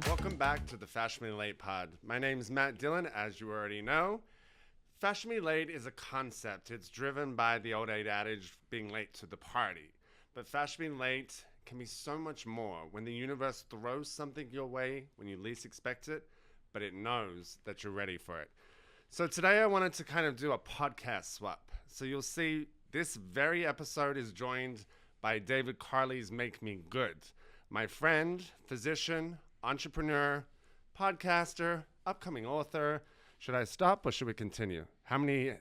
Welcome back to the Fashionably Late Pod. My name is Matt Dillon, as you already know. Fashionably Late is a concept. It's driven by the old age adage, being late to the party. But Fashionably Late can be so much more. When the universe throws something your way when you least expect it, but it knows that you're ready for it. So today I wanted to kind of do a podcast swap. So you'll see this very episode is joined by David Karli's Make Me Good. My friend, physician, entrepreneur, podcaster, upcoming author. Should I stop or should we continue? How many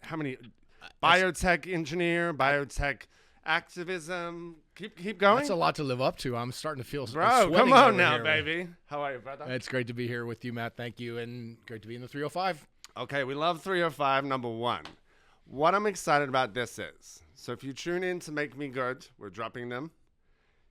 biotech engineer, biotech activism? Keep going. That's a lot to live up to. I'm starting to feel Bro, come on now, baby. How are you, brother? It's great to be here with you, Matt. Thank you, and great to be in the 305. Okay, we love 305, number one. What I'm excited about this is, so if you tune in to Make Me Good, we're dropping them.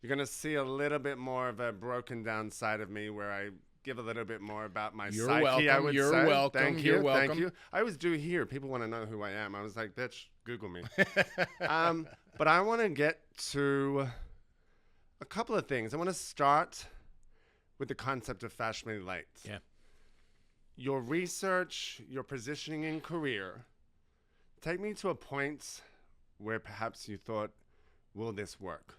You're going to see a little bit more of a broken down side of me where I give a little bit more about my You're psyche, welcome. I would You're say. welcome. Thank You're you. welcome. Thank you. I always do here. People want to know who I am. I was like, bitch, Google me. But I want to get to a couple of things. I want to start with the concept of fashionably late. Yeah. Your research, your positioning in career, take me to a point where perhaps you thought, will this work?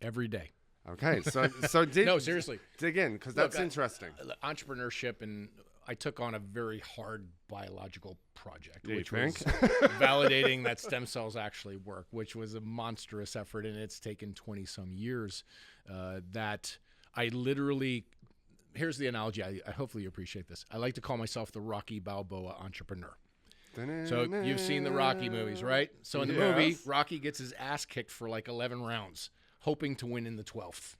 Every day. Okay, so No, seriously. dig in, because that's interesting. Entrepreneurship, and I took on a very hard biological project, Do you which think? was validating that stem cells actually work, which was a monstrous effort, and it's taken 20-some years that I literally... Here's the analogy. I hopefully you appreciate this. I like to call myself the Rocky Balboa entrepreneur. So you've seen the Rocky movies, right? So in the movie, Rocky gets his ass kicked for like 11 rounds, hoping to win in the 12th,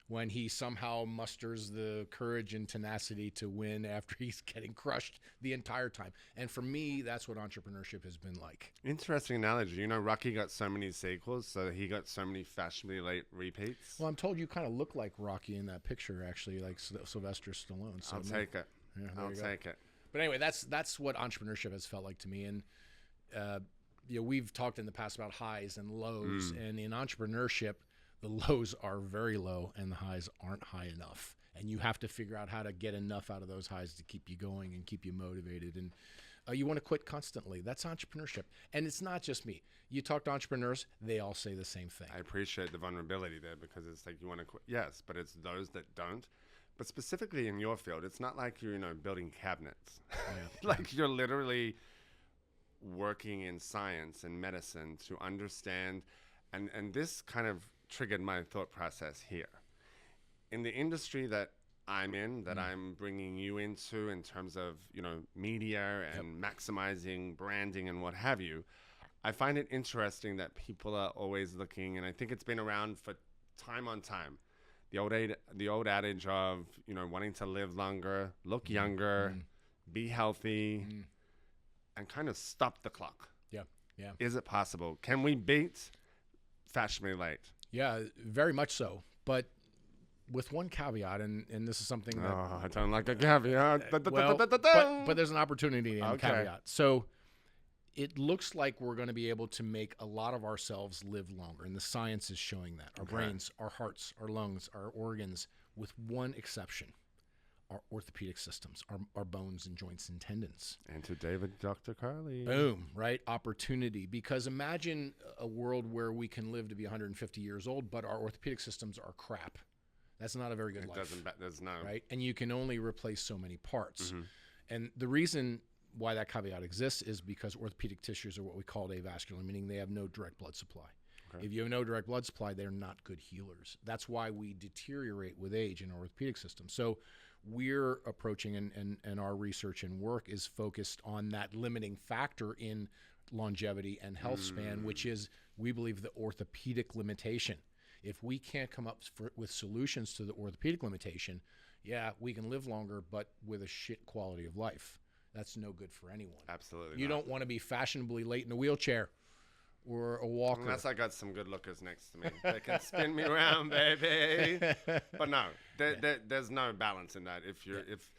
when he somehow musters the courage and tenacity to win after he's getting crushed the entire time. And for me, that's what entrepreneurship has been like. Interesting analogy. You know, Rocky got so many sequels, so he got so many fashionably late repeats. Well, I'm told you kind of look like Rocky in that picture, actually, like Sylvester Stallone. So I'll take it. Yeah, I'll take it. But anyway, that's what entrepreneurship has felt like to me. And we've talked in the past about highs and lows, and in entrepreneurship, the lows are very low and the highs aren't high enough. And you have to figure out how to get enough out of those highs to keep you going and keep you motivated. And you want to quit constantly. That's entrepreneurship. And it's not just me. You talk to entrepreneurs, they all say the same thing. I appreciate the vulnerability there, because it's like you want to quit. Yes, but it's those that don't. But specifically in your field, it's not like you're, building cabinets. Like you're literally working in science and medicine to understand. And this kind of triggered my thought process here. In the industry that I'm in, that I'm bringing you into in terms of, media and maximizing branding and what have you, I find it interesting that people are always looking, and I think it's been around for time on time, the old adage of, wanting to live longer, look younger, be healthy, and kind of stop the clock. Yeah. Is it possible? Can we beat fashionably late? Yeah, very much so. But with one caveat, and this is something that... Oh, I don't like a caveat. But there's an opportunity in caveat. So it looks like we're going to be able to make a lot of ourselves live longer, and the science is showing that. Our brains, our hearts, our lungs, our organs, with one exception, our orthopedic systems, our bones and joints and tendons. And to David, Dr. Karli. Boom, right? Opportunity. Because imagine a world where we can live to be 150 years old, but our orthopedic systems are crap. That's not a very good life. There's no. Right? And you can only replace so many parts. And the reason why that caveat exists is because orthopedic tissues are what we call avascular, meaning they have no direct blood supply. If you have no direct blood supply, they're not good healers. That's why we deteriorate with age in our orthopedic system. So we're approaching, and our research and work is focused on that limiting factor in longevity and health span, which is, we believe, the orthopedic limitation. If we can't come up with solutions to the orthopedic limitation, we can live longer, but with a shit quality of life. That's no good for anyone. Absolutely. You don't want to be fashionably late in a wheelchair or a walker. Unless I got some good lookers next to me. They can spin me around, baby. But no, there's no balance in that. If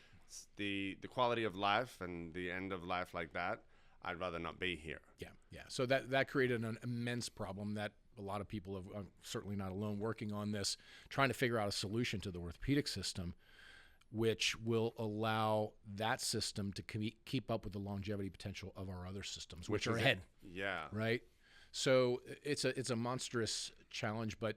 the quality of life and the end of life like that, I'd rather not be here. Yeah. So that created an immense problem that a lot of people have, I'm certainly not alone, working on this, trying to figure out a solution to the orthopedic system, which will allow that system to keep up with the longevity potential of our other systems, which are ahead. Yeah. Right. So it's a monstrous challenge, but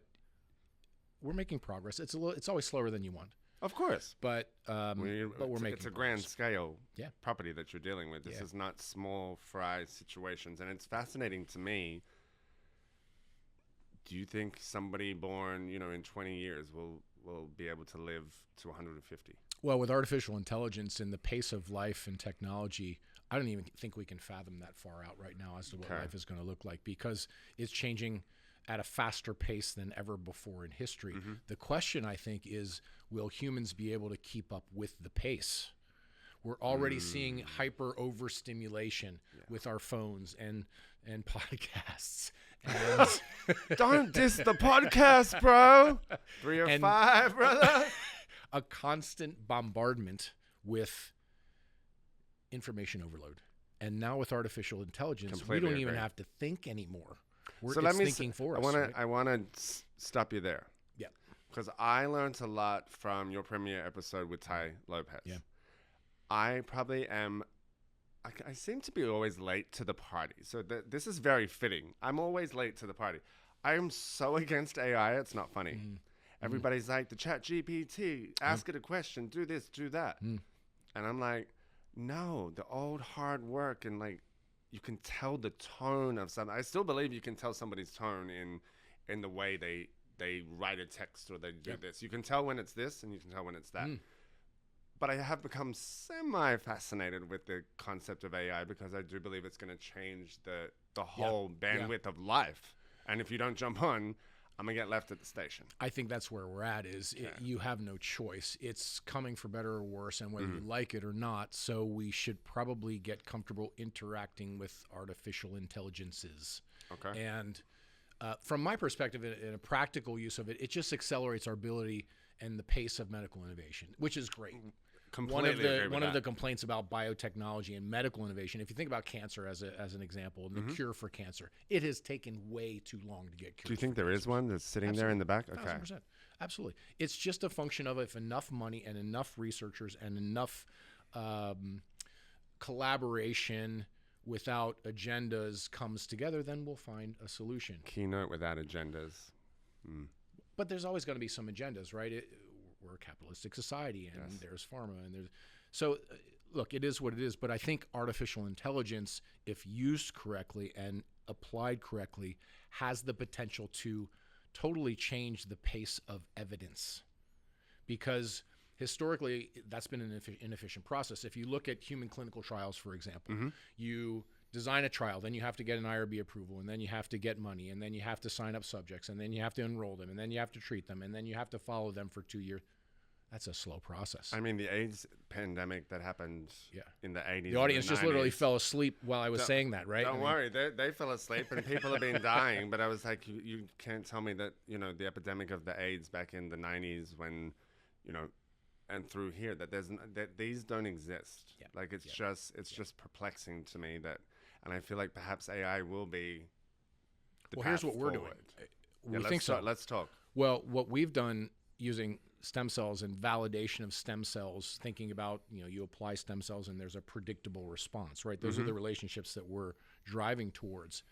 we're making progress. It's always slower than you want. Of course. But we're making it's a grand scale property that you're dealing with. This is not small fry situations. And it's fascinating to me. Do you think somebody born, in 20 years will be able to live to 150? Well, with artificial intelligence and the pace of life and technology, I don't even think we can fathom that far out right now as to what life is going to look like, because it's changing at a faster pace than ever before in history. Mm-hmm. The question, I think, is, will humans be able to keep up with the pace? We're already seeing hyper overstimulation with our phones and podcasts. And don't diss the podcast, bro. 3 or 5, brother. A constant bombardment with information overload. And now with artificial intelligence, Completely we don't agree. even have to think anymore. So it's thinking for us. I want to stop you there. Yeah. Because I learned a lot from your premiere episode with Ty Lopez. Yeah. I probably am. I seem to be always late to the party. So this is very fitting. I'm always late to the party. I am so against AI, it's not funny. Mm-hmm. Everybody's like, the chat GPT, ask it a question, do this, do that. And I'm like, no, the old hard work, and like, you can tell the tone of something. I still believe you can tell somebody's tone in the way they write a text or they do this. You can tell when it's this and you can tell when it's that. But I have become semi-fascinated with the concept of AI because I do believe it's going to change the whole bandwidth of life. And if you don't jump on, I'm going to get left at the station. I think that's where we're at you have no choice. It's coming for better or worse, and whether you like it or not. So we should probably get comfortable interacting with artificial intelligences. Okay. And from my perspective, in a practical use of it, it just accelerates our ability and the pace of medical innovation, which is great. Completely one of the complaints about biotechnology and medical innovation, if you think about cancer as an example, and the cure for cancer, it has taken way too long to get cured. Do you think there is one that's sitting there in the back? Okay. 100%. Absolutely. It's just a function of if enough money and enough researchers and enough collaboration without agendas comes together, then we'll find a solution. Keynote without agendas. But there's always going to be some agendas, right? We're a capitalistic society, and there's pharma, and there's look, it is what it is. But I think artificial intelligence, if used correctly and applied correctly, has the potential to totally change the pace of evidence, because historically that's been an inefficient process. If you look at human clinical trials, for example, you design a trial, then you have to get an IRB approval, and then you have to get money, and then you have to sign up subjects, and then you have to enroll them, and then you have to treat them, and then you have to follow them for 2 years. That's a slow process. I mean, the AIDS pandemic that happened in the 80s. The audience and the just 90s, literally fell asleep while I was saying that, right? Don't worry, they fell asleep, and people have been dying. But I was like, you can't tell me that, the epidemic of the AIDS back in the 90s when, and through here, that these don't exist. Yeah. Like, it's just perplexing to me that. And I feel like perhaps AI will be the path here's what we're forward. doing. We think so. Let's talk. Well, what we've done using stem cells and validation of stem cells, thinking about, you apply stem cells and there's a predictable response, right? Those are the relationships that we're driving towards.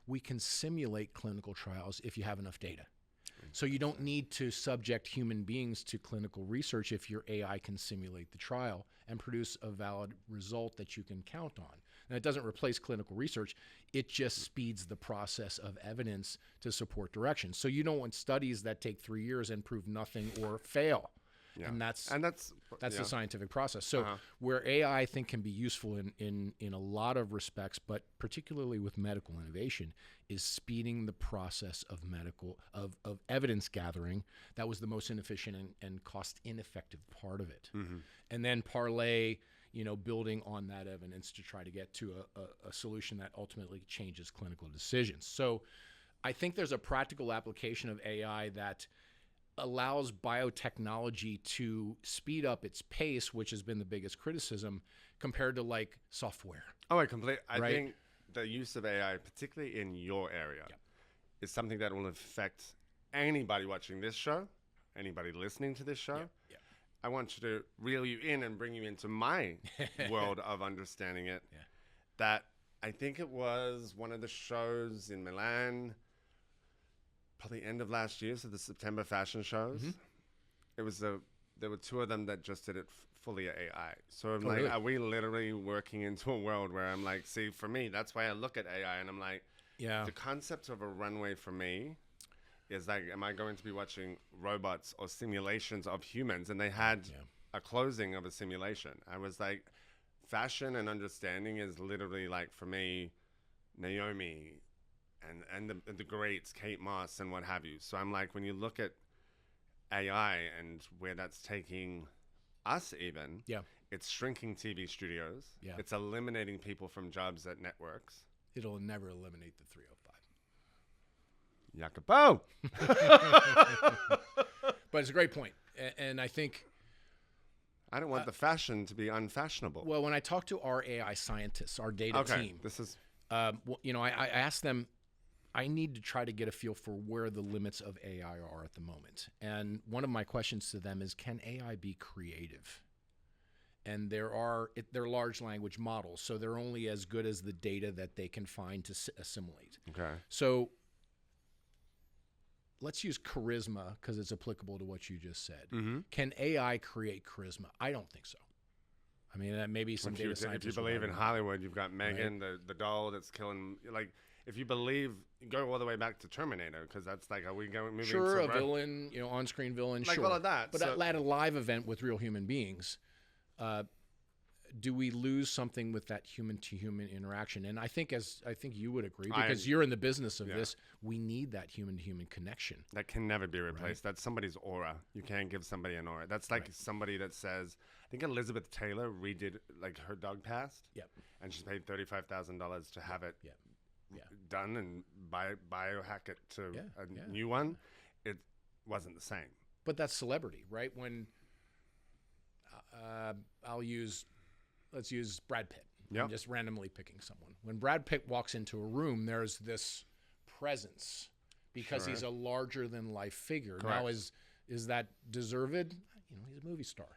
We can simulate clinical trials if you have enough data. So you don't need to subject human beings to clinical research if your AI can simulate the trial and produce a valid result that you can count on. And it doesn't replace clinical research. It just speeds the process of evidence to support direction. So you don't want studies that take 3 years and prove nothing or fail. Yeah. And that's the scientific process. So where AI, I think, can be useful in a lot of respects, but particularly with medical innovation, is speeding the process of of evidence gathering. That was the most inefficient and cost ineffective part of it. And then parlay, building on that evidence to try to get to a solution that ultimately changes clinical decisions. So I think there's a practical application of AI that allows biotechnology to speed up its pace, which has been the biggest criticism compared to like software. Oh, I think the use of AI, particularly in your area, is something that will affect anybody watching this show, anybody listening to this show. I want you to reel you in and bring you into my world of understanding it. That I think it was one of the shows in Milan, probably end of last year, so the September fashion shows. It was there were two of them that just did it fully AI. So I'm like, really? Are we literally working into a world where I'm like, see, for me, that's why I look at AI and I'm like, the concept of a runway for me is like, am I going to be watching robots or simulations of humans? And they had a closing of a simulation. I was like, fashion and understanding is literally like, for me, Naomi and the greats, Kate Moss and what have you. So I'm like, when you look at AI and where that's taking us even, it's shrinking TV studios. It's eliminating people from jobs at networks. It'll never eliminate the 305. Jacopo! But it's a great point. And I think... I don't want the fashion to be unfashionable. Well, when I talk to our AI scientists, our data team, this is... I asked them, I need to try to get a feel for where the limits of AI are at the moment. And one of my questions to them is, can AI be creative? And they're large language models, so they're only as good as the data that they can find to assimilate. Okay. So let's use charisma because it's applicable to what you just said. Can AI create charisma? I don't think so. I mean, maybe some data scientists. If you believe in Hollywood, you've got Megan, the doll that's killing. Like, if you believe, go all the way back to Terminator, because that's like, are we moving? Sure, a villain, on-screen villain, like all of that. But at a live event with real human beings, do we lose something with that human-to-human interaction? And I think you would agree, because you're in the business of this, we need that human-to-human connection. That can never be replaced. That's somebody's aura. You can't give somebody an aura. That's like somebody that says, I think Elizabeth Taylor redid, like, her dog passed, and she paid $35,000 to have it done and biohack it to a new one. It wasn't the same. But that's celebrity, right? When let's use Brad Pitt. I'm just randomly picking someone. When Brad Pitt walks into a room, there's this presence because he's a larger than life figure. Correct. Now, is that deserved? He's a movie star.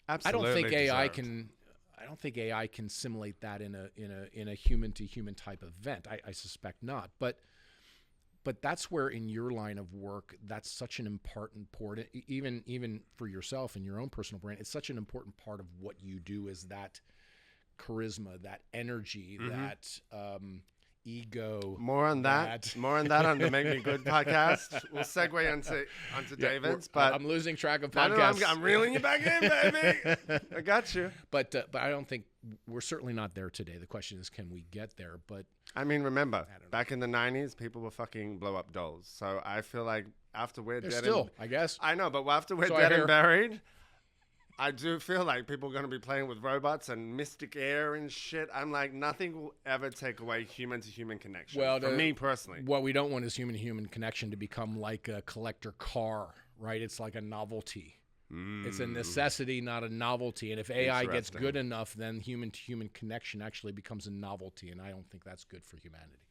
Absolutely. I don't think AI can simulate that in a human to human type event. I suspect not. But that's where, in your line of work, that's such an important part, even for yourself and your own personal brand, it's such an important part of what you do, is that charisma, that energy, that ego. More on that on the Make Me Good podcast. We'll segue onto David's, but I'm losing track of podcasts. I'm reeling you back in, baby. I got you. But I don't think we're certainly not there today. The question is, can we get there? But I mean, remember, back in the 90s, people were fucking blow up dolls. So I feel like after we're dead, I guess. I know, but after we're dead and buried, I do feel like people are going to be playing with robots and mystic air and shit. I'm like, nothing will ever take away human-to-human connection. Well, for me personally. What we don't want is human-to-human connection to become like a collector car, right? It's like a novelty. It's a necessity, not a novelty. And if AI gets good enough, then human-to-human connection actually becomes a novelty, and I don't think that's good for humanity.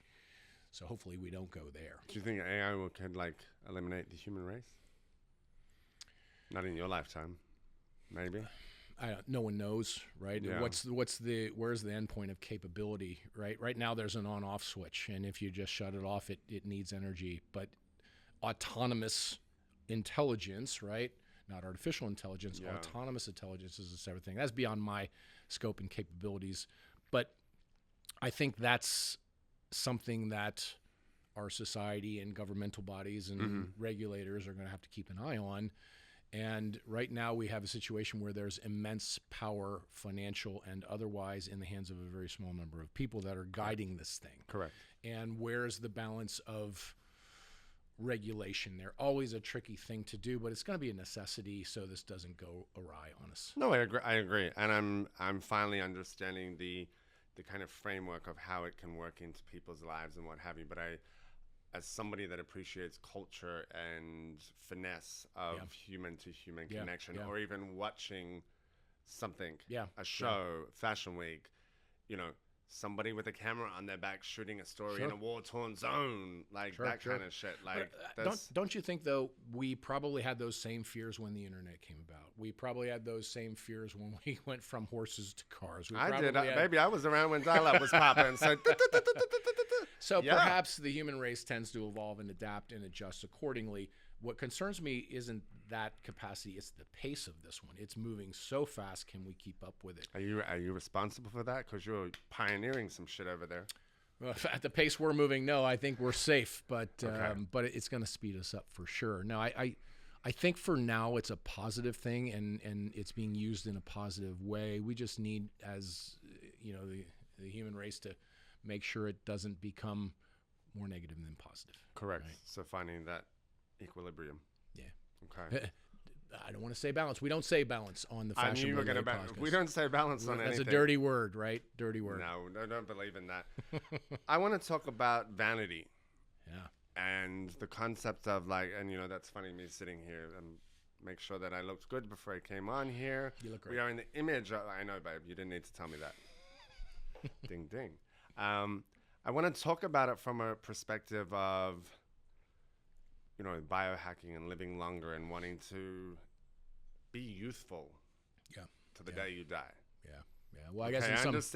So hopefully we don't go there. Do you think AI could like eliminate the human race? Not in your lifetime. Maybe. No one knows, right? Yeah. Where's the end point of capability, right? Right now there's an on-off switch, and if you just shut it off, it needs energy. But autonomous intelligence, right? Not artificial intelligence, autonomous intelligence is a separate thing. That's beyond my scope and capabilities. But I think that's something that our society and governmental bodies and regulators are going to have to keep an eye on. And right now we have a situation where there's immense power, financial and otherwise, in the hands of a very small number of people that are guiding this thing. Correct. And where's the balance of regulation? They're always a tricky thing to do, but it's going to be a necessity so this doesn't go awry on us. No, I agree. And I'm finally understanding the kind of framework of how it can work into people's lives and what have you. But as somebody that appreciates culture and finesse of human to human connection, or even watching something, a show, Fashion Week, you know, somebody with a camera on their back shooting a story in a war-torn zone, like that kind of shit. Like, don't you think though we probably had those same fears when the internet came about? We probably had those same fears when we went from horses to cars. Maybe I was around when dial-up was popping. So perhaps the human race tends to evolve and adapt and adjust accordingly. What concerns me isn't that capacity; it's the pace of this one. It's moving so fast. Can we keep up with it? Are you responsible for that? Because you're pioneering some shit over there. Well, at the pace we're moving, no, I think we're safe, but it's going to speed us up for sure. No, I think for now it's a positive thing, and it's being used in a positive way. We just need, as you know, the human race to make sure it doesn't become more negative than positive. Correct. Right? So finding that equilibrium. Yeah. Okay. I don't want to say balance. We don't say balance on the Fashionably I knew you were going to We don't say balance on anything. That's a dirty word, right? Dirty word. No, don't believe in that. I want to talk about vanity. Yeah. And the concept of like, and you know, that's funny, me sitting here and make sure that I looked good before I came on here. You look great. We are in the image. I know, babe. You didn't need to tell me that. Ding, ding. I want to talk about it from a perspective of, you know, biohacking and living longer and wanting to be youthful to the day you die. Yeah. Well, I guess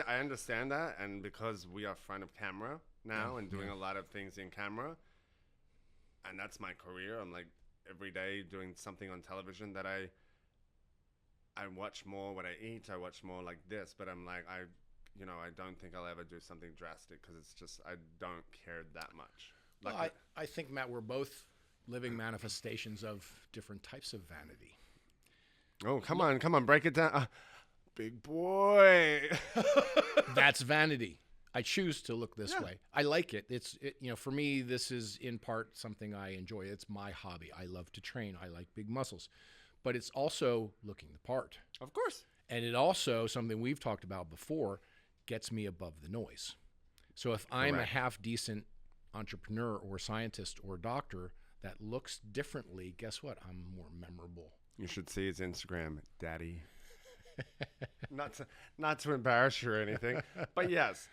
I understand that. And because we are front of camera now and doing a lot of things in camera, and that's my career, I'm like every day doing something on television that I watch more what I eat. I watch more like this, but I'm like, I don't think I'll ever do something drastic because it's just, I don't care that much. Well, I think, Matt, we're both living manifestations of different types of vanity. Oh, come on, break it down. Big boy. That's vanity. I choose to look this way. I like it. For me, this is in part something I enjoy. It's my hobby. I love to train. I like big muscles. But it's also looking the part. Of course. And it also, something we've talked about before, gets me above the noise. So if I'm a half-decent entrepreneur or scientist or doctor that looks differently, guess what? I'm more memorable. You should see his Instagram, Daddy. Not to embarrass you or anything, but yes,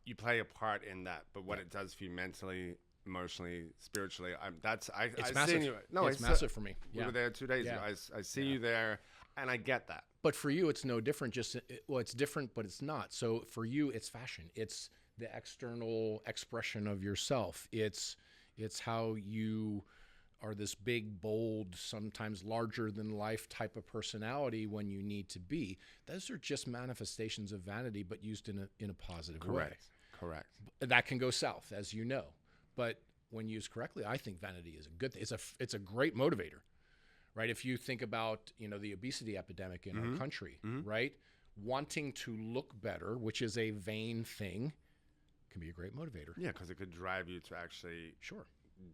you play a part in that. But what it does for you mentally, emotionally, spiritually, it's massive. It's massive for me. We were there 2 days ago. I see you there, and I get that. But for you, it's no different. It's different, but it's not. So for you, it's fashion. It's the external expression of yourself. It's how you are this big, bold, sometimes larger than life type of personality when you need to be. Those are just manifestations of vanity, but used in a positive way. Correct. That can go south, as you know. But when used correctly, I think vanity is a good thing. It's a great motivator, right? If you think about, the obesity epidemic in our country, right? Wanting to look better, which is a vain thing, can be a great motivator. Yeah, because it could drive you to actually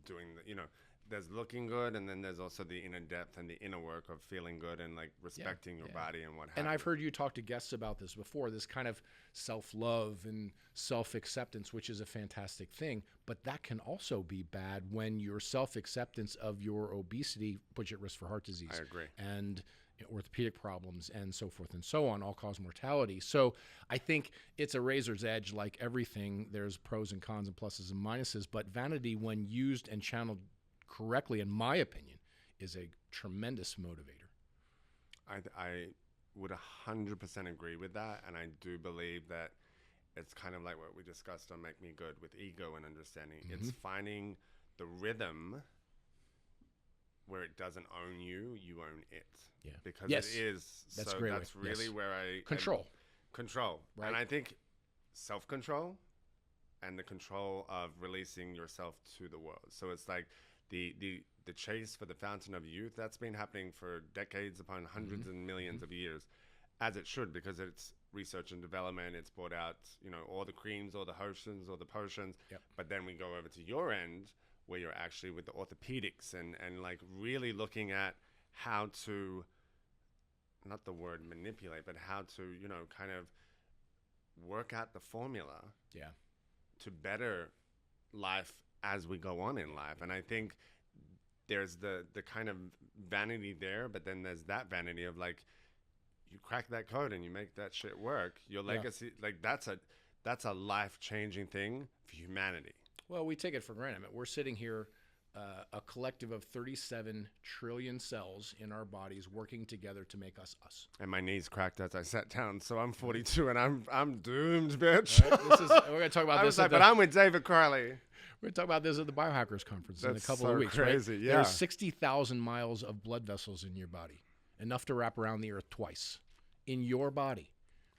doing there's looking good, and then there's also the inner depth and the inner work of feeling good and like respecting your body and what have you. And I've heard you talk to guests about this before, this kind of self-love and self-acceptance, which is a fantastic thing, but that can also be bad when your self-acceptance of your obesity puts you at risk for heart disease. I agree. And orthopedic problems and so forth and so on, all cause mortality. So I think it's a razor's edge like everything. There's pros and cons and pluses and minuses, but vanity, when used and channeled correctly, in my opinion, is a tremendous motivator. I would 100% agree with that, and I do believe that it's kind of like what we discussed on Make Me Good with ego and understanding. It's finding the rhythm where it doesn't own you, you own it. Yeah. Because it is. That's so great. That's really where I... Control. Control. Right. And I think self-control and the control of releasing yourself to the world. So it's like the chase for the fountain of youth, that's been happening for decades upon hundreds and millions of years, as it should, because it's research and development. It's brought out, all the creams, all the potions, all the potions. Yep. But then we go over to your end, where you're actually with the orthopedics and like really looking at how to, not the word manipulate, but how to, kind of work out the formula to better life as we go on in life. And I think there's the kind of vanity there, but then there's that vanity of like, you crack that code and you make that shit work. Your legacy, like that's a life-changing thing for humanity. Well, we take it for granted. I mean, we're sitting here, a collective of 37 trillion cells in our bodies working together to make us us. And my knees cracked as I sat down. So I'm 42 and I'm doomed, bitch. Right, we're going to talk about this. But I'm with David Karli. We're going to talk about this at the Biohackers Conference in a couple so of weeks. Crazy, right? yeah. There's 60,000 miles of blood vessels in your body, enough to wrap around the earth twice in your body.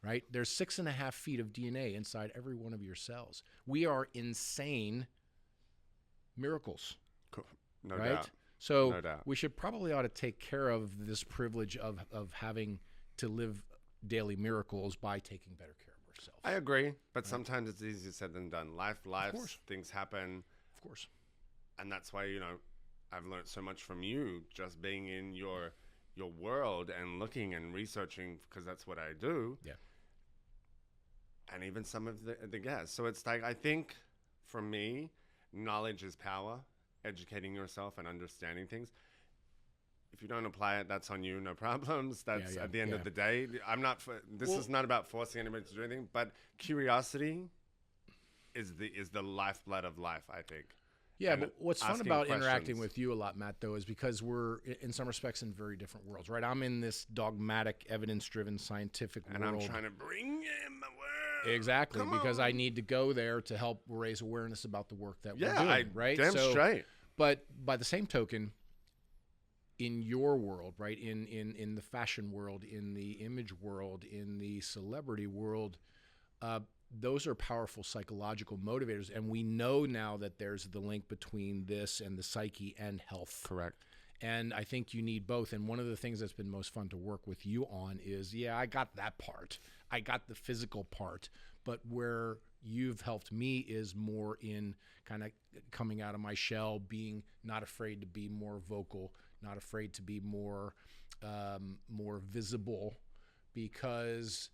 Right? There's 6.5 feet of DNA inside every one of your cells. We are insane miracles. Cool. No right? doubt. So no doubt. We should probably ought to take care of this privilege of having to live daily miracles by taking better care of ourselves. I agree, but sometimes it's easier said than done. Life, things happen. Of course. And that's why, I've learned so much from you just being in your world and looking and researching, because that's what I do. Yeah. And even some of the guests. So it's like, I think for me, knowledge is power, educating yourself and understanding things. If you don't apply it, that's on you, no problems. That's at the end of the day. This is not about forcing anybody to do anything, but curiosity is the lifeblood of life, I think. Yeah, And but what's fun asking about questions. interacting with you a lot, Matt, though, is because we're, in some respects, in very different worlds, right? I'm in this dogmatic, evidence-driven, scientific And world. I'm trying to bring in my world. Exactly, Come because on. I need to go there to help raise awareness about the work that we're Yeah, doing, right? damn straight. But by the same token, in your world, right, in the fashion world, in the image world, in the celebrity world, those are powerful psychological motivators. And we know now that there's the link between this and the psyche and health. Correct. And I think you need both. And one of the things that's been most fun to work with you on is, I got that part. I got the physical part. But where you've helped me is more in kind of coming out of my shell, being not afraid to be more vocal, not afraid to be more visible, because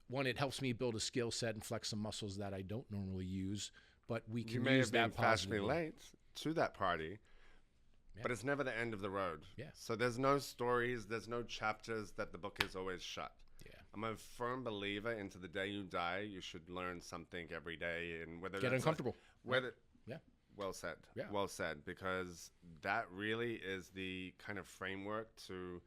one, it helps me build a skill set and flex some muscles that I don't normally use, but we can You may use have been that fashionably positively. late to that party, Yeah. but it's never the end of the road. Yeah. So there's no stories, there's no chapters that the book is always shut. Yeah. I'm a firm believer into the day you die, you should learn something every day, and whether Get that's uncomfortable. whether Yeah. well said. Yeah. Well said, because that really is the kind of framework to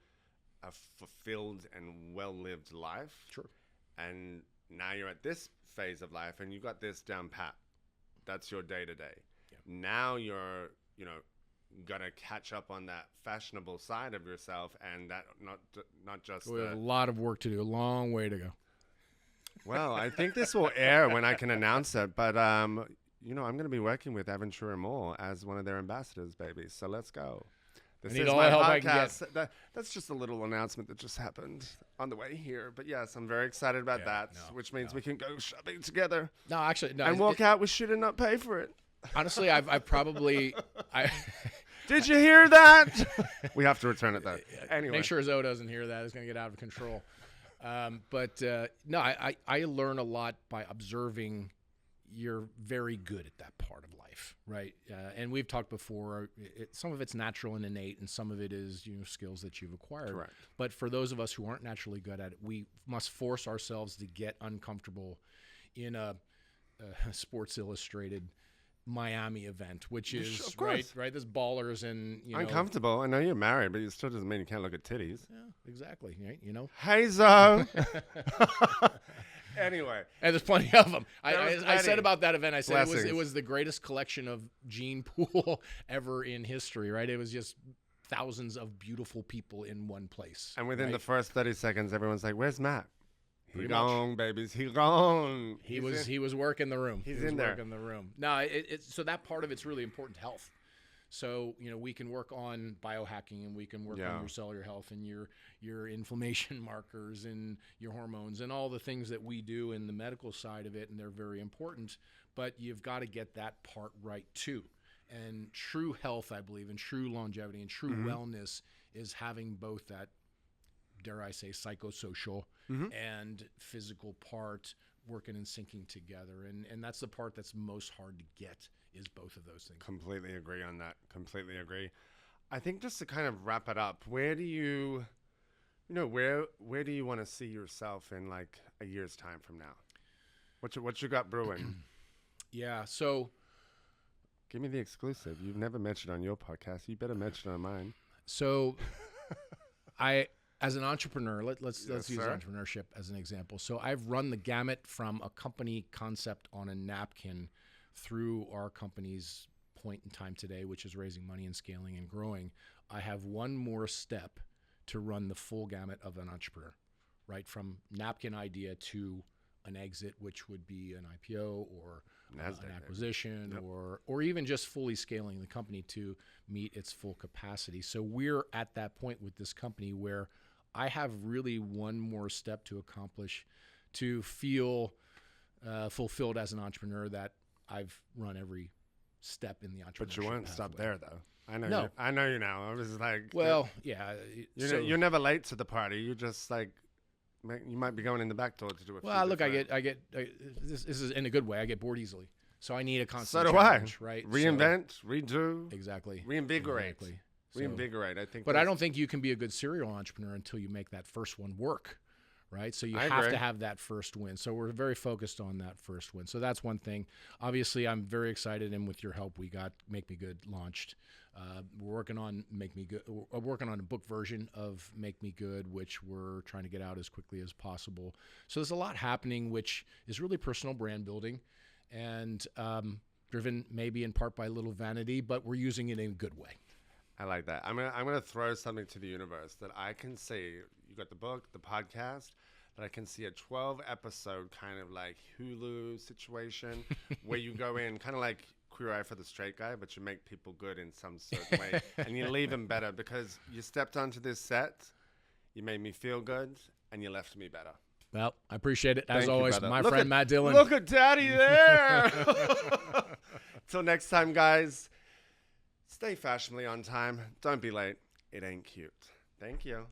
a fulfilled and well-lived life. Sure. And now you're at this phase of life and you got this down pat. That's your day to day. Now you're, gonna catch up on that fashionable side of yourself, and that not just. We have a lot of work to do, a long way to go. Well, I think this will air when I can announce it, but I'm gonna be working with Aventura Mall as one of their ambassadors, baby. So let's go. This need is all my the help I can podcast. That's just a little announcement that just happened on the way here. But yes, I'm very excited about that, which means we can go shopping together. No, actually, no. And walk out with shit and not pay for it. Honestly, I've probably. Did you hear that? We have to return it though. Anyway, Make sure Zoe doesn't hear that. It's going to get out of control. No, I learn a lot by observing. You're very good at that part of life, right? And we've talked before. Some of it's natural and innate, and some of it is skills that you've acquired. Correct. But for those of us who aren't naturally good at it, we must force ourselves to get uncomfortable in a Sports Illustrated Miami event, which is of course. right. There's ballers and uncomfortable. I know you're married, but it still doesn't mean you can't look at titties. Yeah, exactly. Right. Hey, Zoe. Anyway, And there's plenty of them. I plenty. said about that event, I said Blessings. it was the greatest collection of gene pool ever in history, right? It was just thousands of beautiful people in one place. and within right? the first 30 seconds, everyone's like, "Where's Matt?" He Pretty much. gone, babies. He gone. He was working the room. He's he was in there. working the room. No, so that part of it's really important to health. So we can work on biohacking, and we can work on your cellular health and your inflammation markers and your hormones and all the things that we do in the medical side of it, and they're very important. But you've got to get that part right too. And true health, I believe, and true longevity and true wellness is having both that, dare I say, psychosocial and physical part working and syncing together. And that's the part that's most hard to get, is both of those things. Completely agree on that. Completely agree. I think just to kind of wrap it up, where do you want to see yourself in like a year's time from now? What you got brewing? Yeah, so give me the exclusive. You've never mentioned on your podcast. You better mention on mine. So as an entrepreneur, let's use sir. entrepreneurship as an example. So I've run the gamut from a company concept on a napkin through our company's point in time today, which is raising money and scaling and growing. I have one more step to run the full gamut of an entrepreneur, right? From napkin idea to an exit, which would be an IPO or an acquisition, yep. or even just fully scaling the company to meet its full capacity. So we're at that point with this company where I have really one more step to accomplish to feel fulfilled as an entrepreneur, that I've run every step in the entrepreneurship. But you won't stop there, though. I know. No. I know you now. I was like, well, yeah. You're never late to the party. You just like, you might be going in the back door to do it. Well, look, I get this is in a good way. I get bored easily, so I need a constant. So do challenge, I. Right? Reinvent, redo. Exactly. Reinvigorate. Exactly. Reinvigorate. I think. But I don't think you can be a good serial entrepreneur until you make that first one work, right? So you I have agree. to have that first win. So we're very focused on that first win. So that's one thing. Obviously, I'm very excited, and with your help, we got Make Me Good launched. We're working on Make Me Good. We're working on a book version of Make Me Good, which we're trying to get out as quickly as possible. So there's a lot happening, which is really personal brand building, and driven maybe in part by a little vanity, but we're using it in a good way. I like that. I'm gonna throw something to the universe that I can see. You got the book, the podcast. That I can see a 12 episode kind of like Hulu situation where you go in kind of like Queer Eye for the Straight Guy, but you make people good in some certain way, and you leave them better because you stepped onto this set, you made me feel good, and you left me better. Well, I appreciate it. As Thank you, always, brother. my Look friend at- Matt Dillon. Look at Daddy there. Till next time, guys, stay fashionably on time. Don't be late. It ain't cute. Thank you.